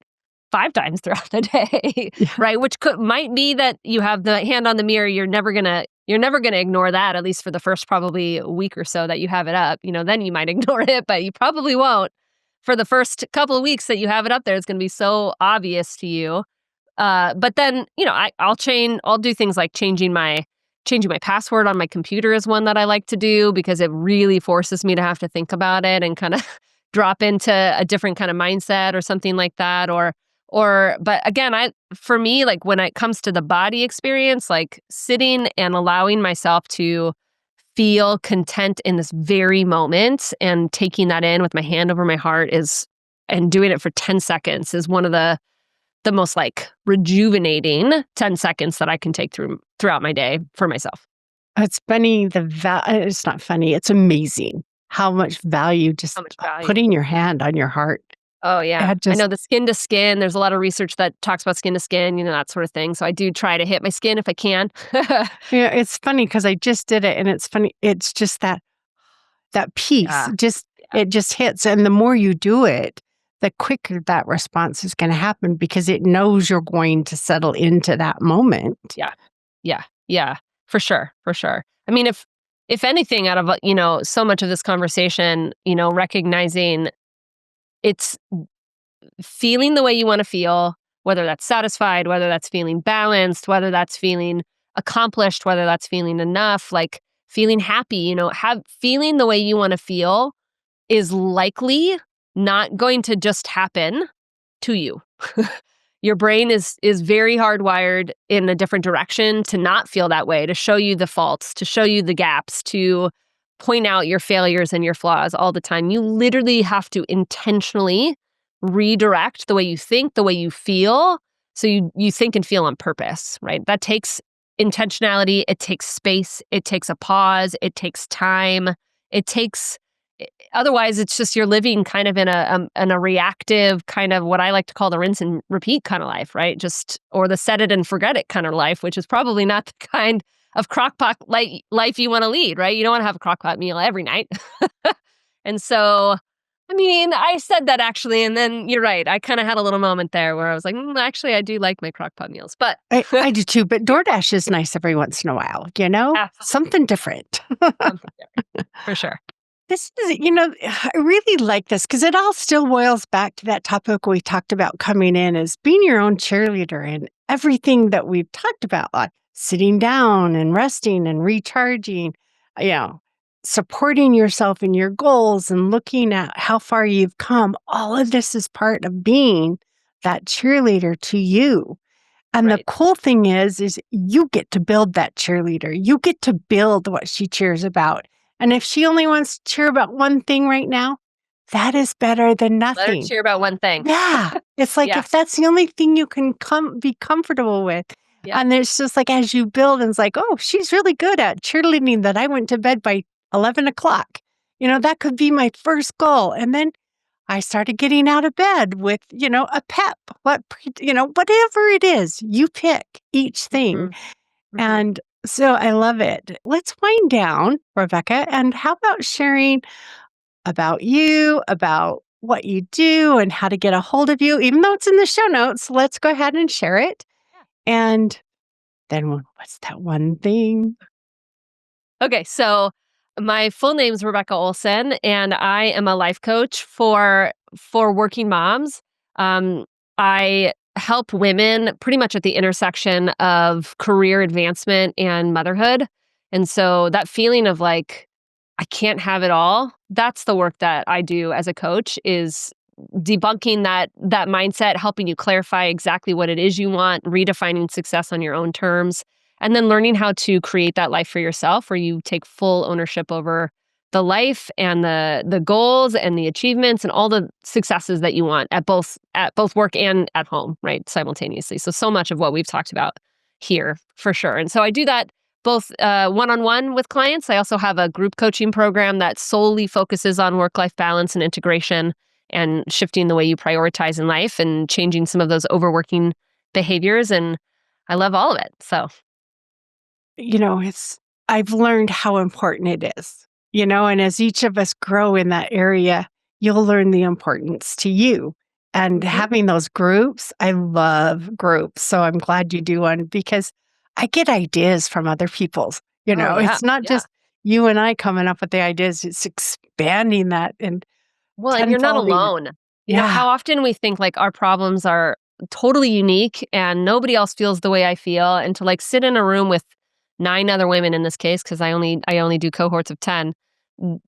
5 times throughout the day, Yeah. right? Which might be that you have the hand on the mirror, you're never gonna ignore that, at least for the first probably week or so that you have it up, then you might ignore it, but you probably won't. For the first couple of weeks that you have it up there, it's gonna be so obvious to you. But then, I'll do things like changing my password on my computer is one that I like to do because it really forces me to have to think about it and kind of drop into a different kind of mindset or something like that. But again, for me, like when it comes to the body experience, like sitting and allowing myself to feel content in this very moment and taking that in with my hand over my heart and doing it for 10 seconds is one of the most, like, rejuvenating 10 seconds that I can take throughout my day for myself. It's funny. It's not funny. It's amazing how much value How just much value. putting your hand on your heart. Oh, yeah. It I just know the skin to skin, there's a lot of research that talks about skin to skin, that sort of thing, so I do try to hit my skin if I can. Yeah, it's funny because I just did it, and it's funny. It's just that peace. Yeah, yeah, It just hits, and the more you do it, the quicker that response is going to happen because it knows you're going to settle into that moment. yeah, yeah, yeah, for sure, for sure. I mean, if anything out of, so much of this conversation, recognizing it's feeling the way you wanna feel, whether that's satisfied, whether that's feeling balanced, whether that's feeling accomplished, whether that's feeling enough, like, feeling happy, feeling the way you wanna feel is likely not going to just happen to you. Your brain is very hardwired in a different direction to not feel that way, to show you the faults, to show you the gaps, to point out your failures and your flaws all the time. You literally have to intentionally redirect the way you think, the way you feel, so you think and feel on purpose, right? That takes intentionality, it takes space, it takes a pause, it takes time. It takes Otherwise, it's just you're living kind of in a reactive kind of what I like to call the rinse and repeat kind of life, right? Or the set it and forget it kind of life, which is probably not the kind of crockpot life you want to lead, right? You don't want to have a crockpot meal every night. And so, I mean, I said that actually, and then you're right. I kind of had a little moment there where I was like, actually, I do like my crockpot meals, but I do too, but DoorDash is nice every once in a while, absolutely something different. something different for sure. This is, I really like this because it all still boils back to that topic we talked about coming in as being your own cheerleader and everything that we've talked about, like sitting down and resting and recharging. you know, supporting yourself in your goals and looking at how far you've come. All of this is part of being that cheerleader to you. And the Right. cool thing is you get to build that cheerleader. You get to build what she cheers about. And if she only wants to cheer about one thing right now, that is better than Let her nothing. cheer about one thing. Yeah. It's like Yeah. if that's the only thing you can be comfortable with. Yep. And it's just like as you build, and it's like, oh, she's really good at cheerleading that I went to bed by 11 o'clock. That could be my first goal. And then I started getting out of bed with, a pep, whatever it is, you pick each thing. Mhm. Mhm. And so I love it. Let's wind down, Rebecca. And how about sharing about you, about what you do and how to get a hold of you? Even though it's in the show notes, let's go ahead and share it. Yeah. And then what's that one thing? Okay, so my full name's Rebecca Olson, and I am a life coach for working moms. I help women pretty much at the intersection of career advancement and motherhood. And so that feeling of like, I can't have it all, that's the work that I do as a coach is debunking that mindset, helping you clarify exactly what it is you want, redefining success on your own terms, and then learning how to create that life for yourself where you take full ownership over the life and the goals and the achievements and all the successes that you want at both work and at home, right? Simultaneously. So much of what we've talked about here for sure. And so I do that both one-on-one with clients. I also have a group coaching program that solely focuses on work-life balance and integration and shifting the way you prioritize in life and changing some of those overworking behaviors. And I love all of it. So, I've learned how important it is, and as each of us grow in that area, you'll learn the importance to you. And mhm. having those groups, I love groups. So I'm glad you do one because I get ideas from other people's, Oh, yeah. it's not Yeah. just you and I coming up with the ideas, it's expanding that and Well, and you're not tenfolding it. alone. Yeah. How often we think like our problems are totally unique and nobody else feels the way I feel. And to like sit in a room with 9 other women in this case, because I only do cohorts of 10,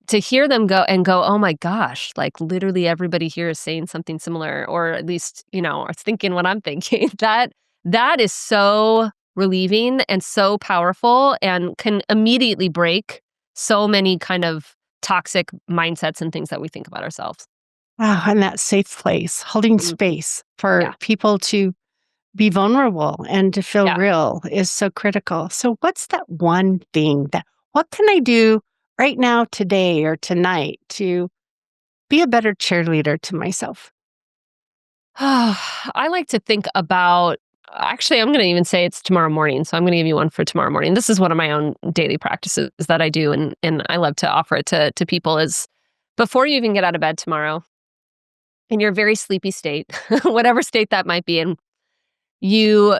to hear them go, oh my gosh, like literally everybody here is saying something similar, or at least, are thinking what I'm thinking. That is so relieving and so powerful and can immediately break so many kind of toxic mindsets and things that we think about ourselves. Wow. And that safe place, holding Mhm. space for Yeah. people to be vulnerable and to feel Yeah. real is so critical. So, what's that one thing what can I do right now, today, or tonight to be a better cheerleader to myself? I like to think about actually, I'm going to even say it's tomorrow morning. So I'm going to give you one for tomorrow morning. This is one of my own daily practices that I do. And I love to offer it to people is before you even get out of bed tomorrow in your very sleepy state, whatever state that might be in, you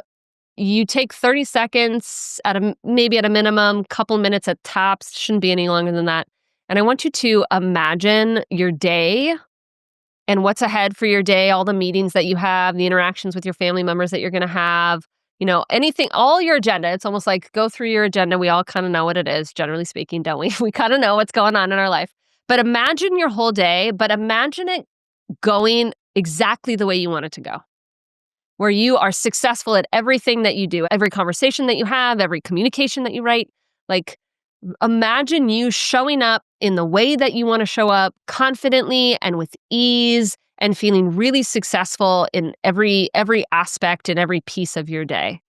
you take 30 seconds maybe at a minimum, couple minutes at tops, shouldn't be any longer than that. And I want you to imagine your day and what's ahead for your day, all the meetings that you have, the interactions with your family members that you're going to have, anything, all your agenda. It's almost like go through your agenda. We all kind of know what it is, generally speaking, don't we? We kind of know what's going on in our life. But imagine your whole day, but imagine it going exactly the way you want it to go, where you are successful at everything that you do, every conversation that you have, every communication that you write. Like, imagine you showing up in the way that you want to show up confidently and with ease and feeling really successful in every aspect and every piece of your day.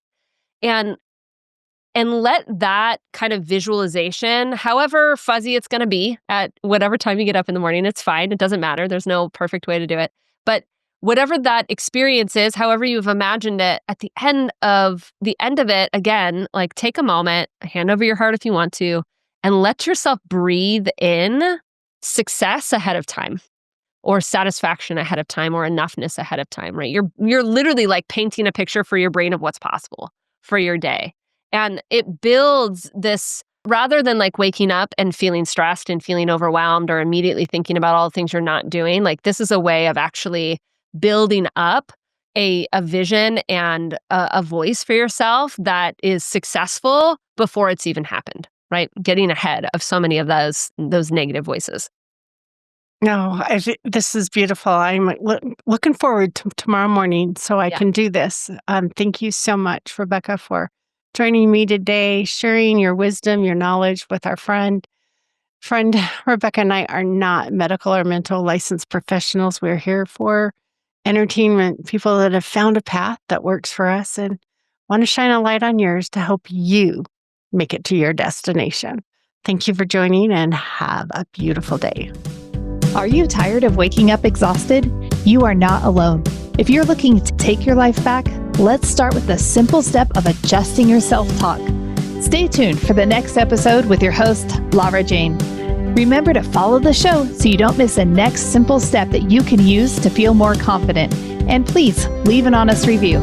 And let that kind of visualization, however fuzzy it's going to be at whatever time you get up in the morning, it's fine. It doesn't matter. There's no perfect way to do it. But whatever that experience is, however you've imagined it, at the end of it, again, like take a moment, hand over your heart if you want to, and let yourself breathe in success ahead of time or satisfaction ahead of time or enoughness ahead of time, right? You're literally like painting a picture for your brain of what's possible for your day. And it builds this rather than like waking up and feeling stressed and feeling overwhelmed or immediately thinking about all the things you're not doing. Like this is a way of actually building up a vision and a voice for yourself that is successful before it's even happened. right? Getting ahead of so many of those negative voices. No, this is beautiful. I'm looking forward to tomorrow morning so I Yeah. can do this. Thank you so much, Rebecca, for joining me today, sharing your wisdom, your knowledge with our friend. Rebecca and I are not medical or mental licensed professionals. We're here for entertainment, people that have found a path that works for us and want to shine a light on yours to help you make it to your destination. Thank you for joining and have a beautiful day. Are you tired of waking up exhausted? You are not alone. If you're looking to take your life back, let's start with the simple step of adjusting your self-talk. Stay tuned for the next episode with your host, Lara Jane. Remember to follow the show so you don't miss the next simple step that you can use to feel more confident. And please leave an honest review.